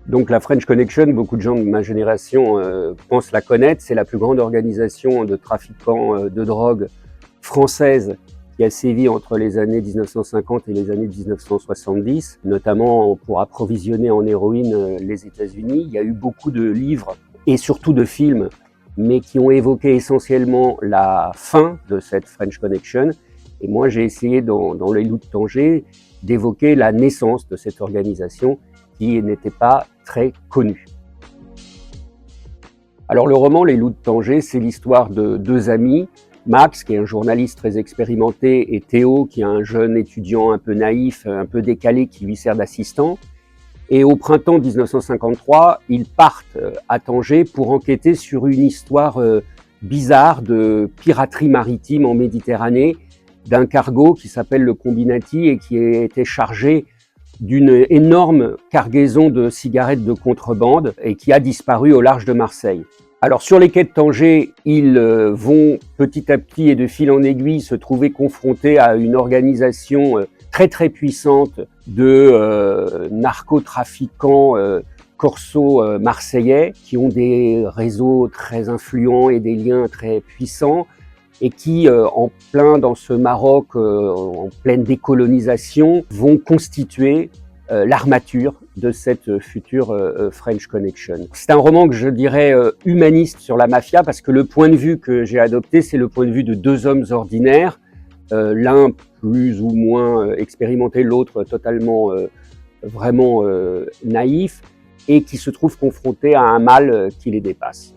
Donc la French Connection, beaucoup de gens de ma génération pensent la connaître. C'est la plus grande organisation de trafiquants de drogue française qui a sévi entre les années 1950 et les années 1970, notamment pour approvisionner en héroïne les États-Unis. Il y a eu beaucoup de livres et surtout de films, mais qui ont évoqué essentiellement la fin de cette French Connection. Et moi, j'ai essayé dans Les Loups de Tanger d'évoquer la naissance de cette organisation qui n'était pas très connue. Alors le roman Les Loups de Tanger, c'est l'histoire de deux amis, Max, qui est un journaliste très expérimenté, et Théo, qui est un jeune étudiant un peu naïf, un peu décalé, qui lui sert d'assistant. Et au printemps 1953, ils partent à Tanger pour enquêter sur une histoire bizarre de piraterie maritime en Méditerranée, d'un cargo qui s'appelle le Combinati et qui était chargé d'une énorme cargaison de cigarettes de contrebande et qui a disparu au large de Marseille. Alors sur les quais de Tanger, ils vont petit à petit et de fil en aiguille se trouver confrontés à une organisation très très puissante de narcotrafiquants corso marseillais qui ont des réseaux très influents et des liens très puissants et qui, en plein dans ce Maroc, en pleine décolonisation, vont constituer l'armature de cette future French Connection. C'est un roman que je dirais humaniste sur la mafia parce que le point de vue que j'ai adopté, c'est le point de vue de deux hommes ordinaires, l'un plus ou moins expérimenté, l'autre totalement vraiment naïf, et qui se trouvent confrontés à un mal qui les dépasse.